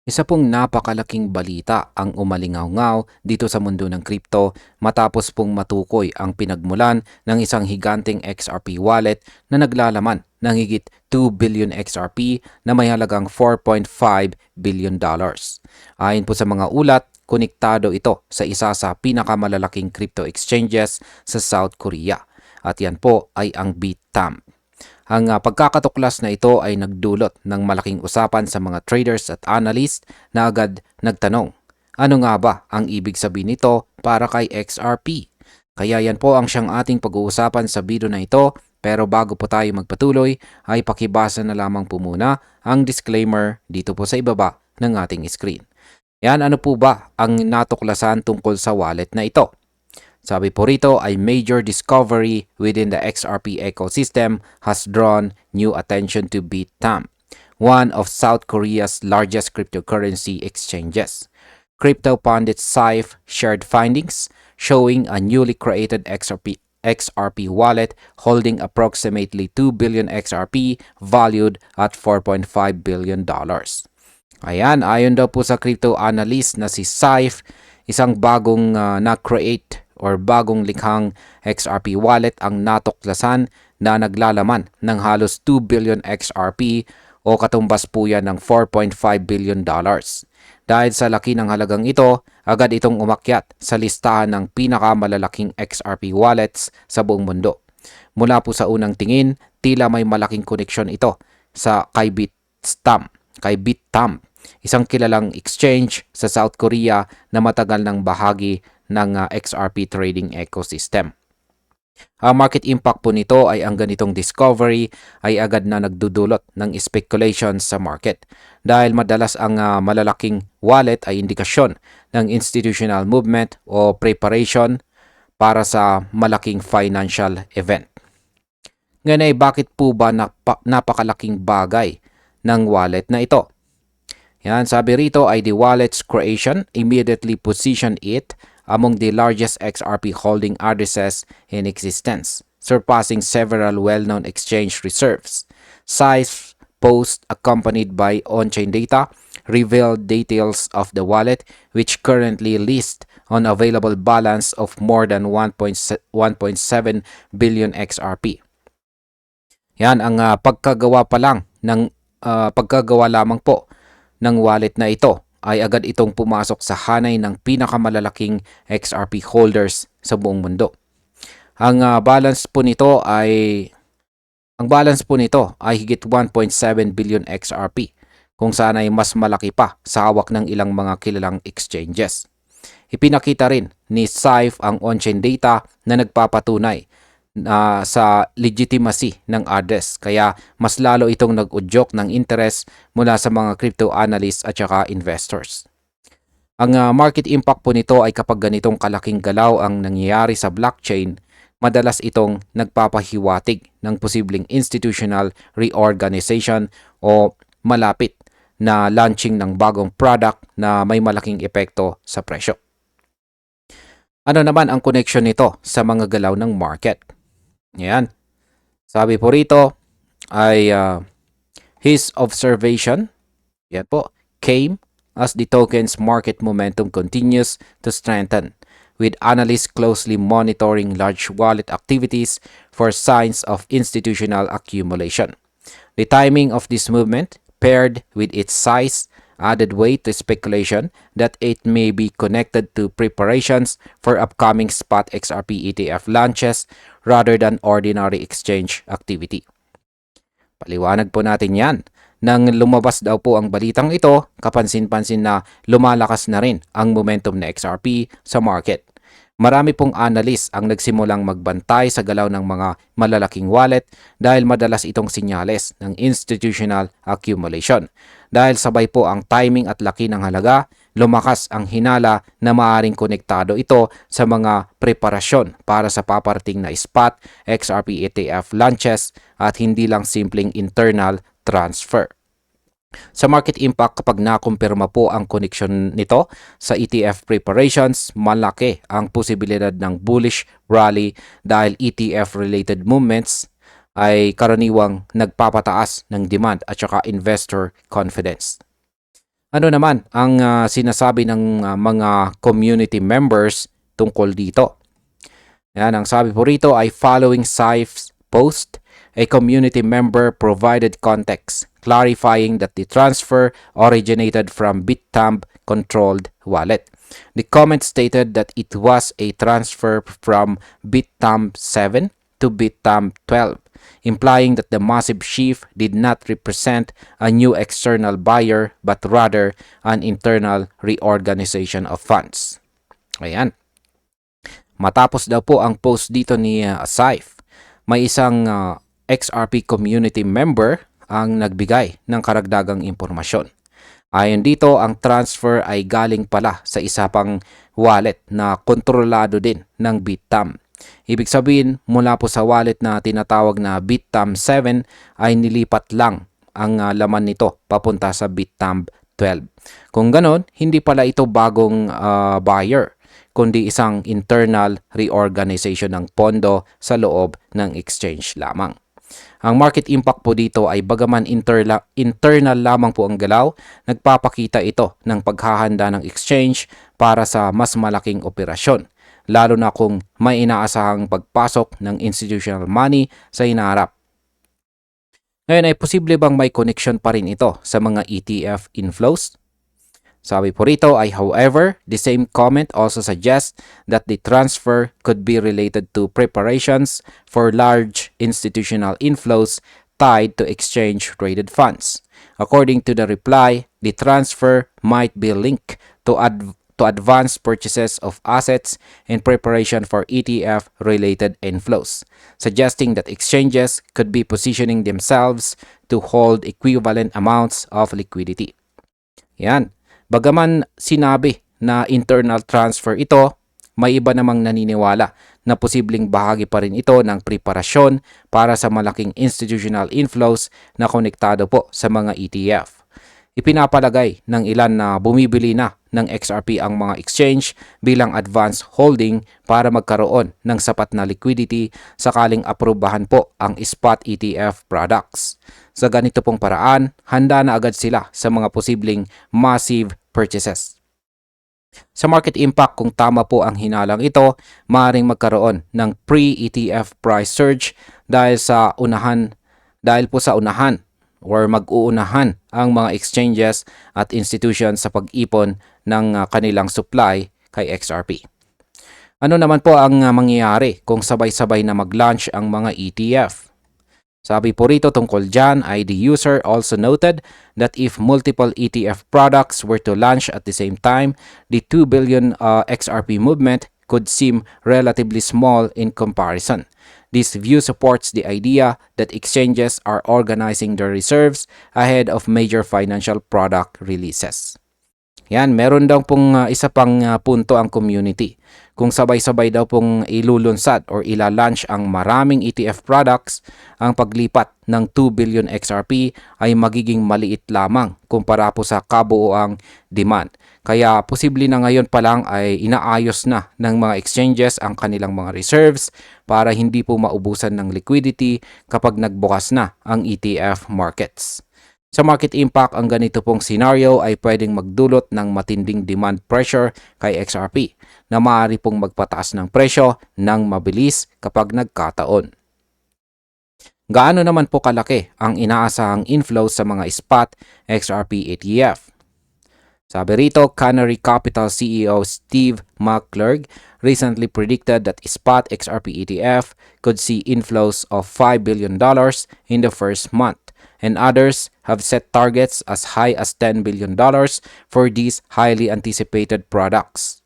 Isa pong napakalaking balita ang umalingaw-ngaw dito sa mundo ng crypto matapos pong matukoy ang pinagmulan ng isang higanteng XRP wallet na naglalaman ng higit 2 billion XRP na may halagang 4.5 billion dollars. Ayon po sa mga ulat, konektado ito sa isa sa pinakamalalaking crypto exchanges sa South Korea. At yan po ay ang Bitstamp. Ang pagkakatuklas na ito ay nagdulot ng malaking usapan sa mga traders at analyst na agad nagtanong, ano nga ba ang ibig sabihin nito para kay XRP? Kaya yan po ang siyang ating pag-uusapan sa video na ito, pero bago po tayo magpatuloy ay pakibasa na lamang po muna ang disclaimer dito po sa ibaba ng ating screen. Yan, ano po ba ang natuklasan tungkol sa wallet na ito? Sabi po rito ay major discovery within the XRP ecosystem has drawn new attention to Bitstamp, one of South Korea's largest cryptocurrency exchanges. Crypto pundit Saif shared findings showing a newly created XRP wallet holding approximately 2 billion XRP valued at $4.5 billion. Ayan, ayon daw po sa crypto analyst na si Saif, isang bagong na-create or bagong likhang XRP wallet ang natuklasan na naglalaman ng halos 2 billion XRP o katumbas po yan ng 4.5 billion dollars. Dahil sa laki ng halagang ito, agad itong umakyat sa listahan ng pinakamalalaking XRP wallets sa buong mundo. Mula po sa unang tingin, tila may malaking koneksyon ito sa kay Bitstamp, isang kilalang exchange sa South Korea na matagal ng bahagi ng XRP trading ecosystem. Ang market impact po nito ay ang ganitong discovery ay agad na nagdudulot ng speculation sa market dahil madalas ang malalaking wallet ay indikasyon ng institutional movement o preparation para sa malaking financial event. Ngayon ay bakit po ba napakalaking bagay ng wallet na ito? Yan, sabi rito ay the wallet's creation immediately position it among the largest XRP holding addresses in existence, surpassing several well-known exchange reserves. Saif's post accompanied by on-chain data revealed details of the wallet, which currently lists on available balance of more than 1.7 billion XRP. Yan ang pagkagawa lamang po ng wallet na ito ay agad itong pumasok sa hanay ng pinakamalalaking XRP holders sa buong mundo. Ang balance po nito ay higit 1.7 billion XRP, kung saan ay mas malaki pa sa hawak ng ilang mga kilalang exchanges. Ipinakita rin ni Saif ang on-chain data na nagpapatunay sa legitimacy ng address, kaya mas lalo itong nag-udyok ng interest mula sa mga crypto analysts at saka investors. Ang market impact po nito ay kapag ganitong kalaking galaw ang nangyayari sa blockchain, madalas itong nagpapahiwatig ng posibleng institutional reorganization o malapit na launching ng bagong product na may malaking epekto sa presyo. Ano naman ang connection nito sa mga galaw ng market? Yan. Sabi po rito ay his observation, yan po, came as the token's market momentum continues to strengthen, with analysts closely monitoring large wallet activities for signs of institutional accumulation. The timing of this movement, paired with its size, added weight to speculation that it may be connected to preparations for upcoming spot XRP ETF launches rather than ordinary exchange activity. Paliwanag po natin yan. Nang lumabas daw po ang balitang ito, kapansin-pansin na lumalakas na rin ang momentum na XRP sa market. Marami pong analyst ang nagsimulang magbantay sa galaw ng mga malalaking wallet dahil madalas itong sinyales ng institutional accumulation. Dahil sabay po ang timing at laki ng halaga, lumakas ang hinala na maaring konektado ito sa mga preparasyon para sa paparating na spot XRP ETF launches at hindi lang simpleng internal transfer. Sa market impact, kapag nakumpirma po ang koneksyon nito sa ETF preparations, malaki ang posibilidad ng bullish rally dahil ETF-related movements ay karaniwang nagpapataas ng demand at saka investor confidence. Ano naman ang sinasabi ng mga community members tungkol dito? Yan, ang sabi po rito ay following Saif's post, a community member provided context, clarifying that the transfer originated from Bitamb-controlled wallet. The comment stated that it was a transfer from Bitamb 7 to Bitamb 12, implying that the massive shift did not represent a new external buyer but rather an internal reorganization of funds. Ayan. Matapos daw po ang post dito ni Saif, may isang XRP community member ang nagbigay ng karagdagang impormasyon. Ayon dito, ang transfer ay galing pala sa isa pang wallet na kontrolado din ng Bitamb. Ibig sabihin, mula po sa wallet na tinatawag na Bitamb 7 ay nilipat lang ang laman nito papunta sa Bitamb 12. Kung ganon, hindi pala ito bagong buyer, kundi isang internal reorganization ng pondo sa loob ng exchange lamang. Ang market impact po dito ay bagaman internal lamang po ang galaw, nagpapakita ito ng paghahanda ng exchange para sa mas malaking operasyon, lalo na kung may inaasahang pagpasok ng institutional money sa hinaharap. Ngayon ay posible bang may connection pa rin ito sa mga ETF inflows? Sabi po rito ay however, the same comment also suggests that the transfer could be related to preparations for large institutional inflows tied to exchange-traded funds. According to the reply, the transfer might be linked to advanced purchases of assets in preparation for ETF-related inflows, suggesting that exchanges could be positioning themselves to hold equivalent amounts of liquidity. Yan. Bagaman sinabi na internal transfer ito, may iba namang naniniwala na posibleng bahagi pa rin ito ng preparasyon para sa malaking institutional inflows na konektado po sa mga ETF. Ipinapalagay ng ilan na bumibili na ng XRP ang mga exchange bilang advance holding para magkaroon ng sapat na liquidity sakaling aprubahan po ang spot ETF products. Sa ganito pong paraan, handa na agad sila sa mga posibleng massive purchases. Sa market impact, kung tama po ang hinalang ito, maaaring magkaroon ng pre-ETF price surge dahil po sa unahan or mag-uunahan ang mga exchanges at institutions sa pag-ipon ng kanilang supply kay XRP. Ano naman po ang mangyayari kung sabay-sabay na mag-launch ang mga ETF? Sabi po rito tungkol dyan ay the user also noted that if multiple ETF products were to launch at the same time, the 2 billion XRP movement could seem relatively small in comparison. This view supports the idea that exchanges are organizing their reserves ahead of major financial product releases. Yan, meron daw pong isa pang punto ang community. Kung sabay-sabay daw pong ilulunsad or ila-launch ang maraming ETF products, ang paglipat ng 2 billion XRP ay magiging maliit lamang kumpara po sa kabuuang demand. Kaya posible na ngayon pa lang ay inaayos na ng mga exchanges ang kanilang mga reserves para hindi po maubusan ng liquidity kapag nagbukas na ang ETF markets. Sa market impact, ang ganito pong scenario ay pwedeng magdulot ng matinding demand pressure kay XRP na maaari pong magpataas ng presyo ng mabilis kapag nagkataon. Gaano naman po kalaki ang inaasahang inflow sa mga spot XRP ETF? Sabi rito, Canary Capital CEO Steve McClurg recently predicted that spot XRP ETF could see inflows of $5 billion in the first month, and others have set targets as high as $10 billion for these highly anticipated products.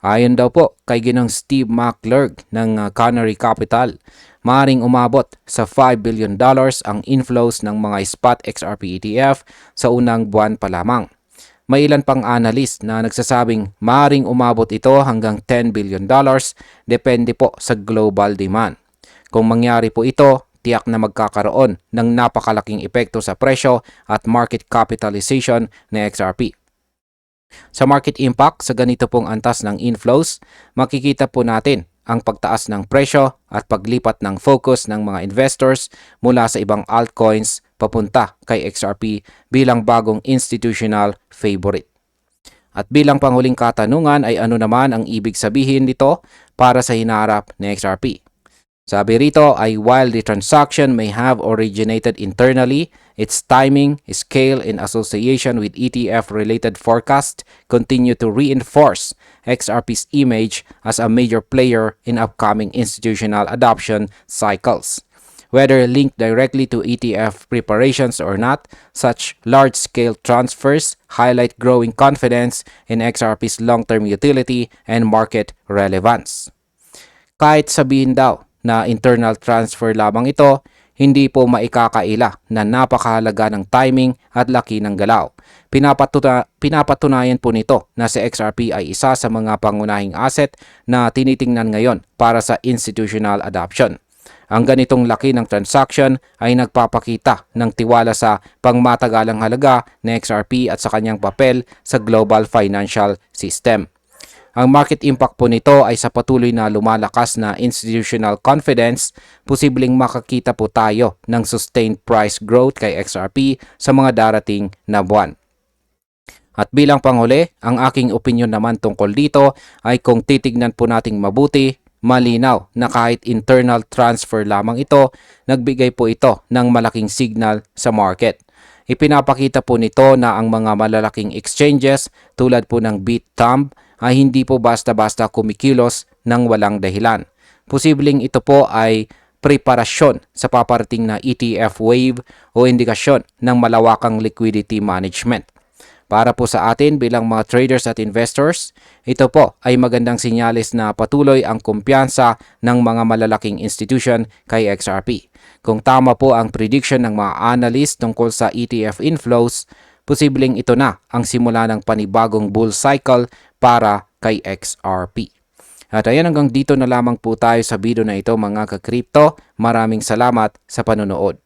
Ayon daw po kay Ginong Steve McClurg ng Canary Capital, maaaring umabot sa $5 billion ang inflows ng mga spot XRP ETF sa unang buwan pa lamang. May ilan pang analyst na nagsasabing maaaring umabot ito hanggang $10 billion depende po sa global demand. Kung mangyari po ito, tiyak na magkakaroon ng napakalaking epekto sa presyo at market capitalization ng XRP. Sa market impact, sa ganito pong antas ng inflows, makikita po natin ang pagtaas ng presyo at paglipat ng focus ng mga investors mula sa ibang altcoins papunta kay XRP bilang bagong institutional favorite. At bilang panghuling katanungan ay ano naman ang ibig sabihin nito para sa hinaharap ni XRP? Sabi rito ay while the transaction may have originated internally, its timing, scale, and association with ETF-related forecast continue to reinforce XRP's image as a major player in upcoming institutional adoption cycles. Whether linked directly to ETF preparations or not, such large-scale transfers highlight growing confidence in XRP's long-term utility and market relevance. Kahit sabihin daw na internal transfer lamang ito, hindi po maikakaila na napakahalaga ng timing at laki ng galaw. Pinapatunayan po nito na si XRP ay isa sa mga pangunahing asset na tinitingnan ngayon para sa institutional adoption. Ang ganitong laki ng transaction ay nagpapakita ng tiwala sa pangmatagalang halaga ng XRP at sa kanyang papel sa global financial system. Ang market impact po nito ay sa patuloy na lumalakas na institutional confidence, posibleng makakita po tayo ng sustained price growth kay XRP sa mga darating na buwan. At bilang panghuli, ang aking opinion naman tungkol dito ay kung titignan po nating mabuti, malinaw na kahit internal transfer lamang ito, nagbigay po ito ng malaking signal sa market. Ipinapakita po nito na ang mga malalaking exchanges tulad po ng Bithumb ay hindi po basta-basta kumikilos ng walang dahilan. Posibleng ito po ay preparasyon sa paparating na ETF wave o indikasyon ng malawakang liquidity management. Para po sa atin bilang mga traders at investors, ito po ay magandang sinyalis na patuloy ang kumpiyansa ng mga malalaking institution kay XRP. Kung tama po ang prediction ng mga analyst tungkol sa ETF inflows, posibleng ito na ang simula ng panibagong bull cycle para kay XRP. At ayan, hanggang dito na lamang po tayo sa video na ito mga ka-crypto. Maraming salamat sa panonood.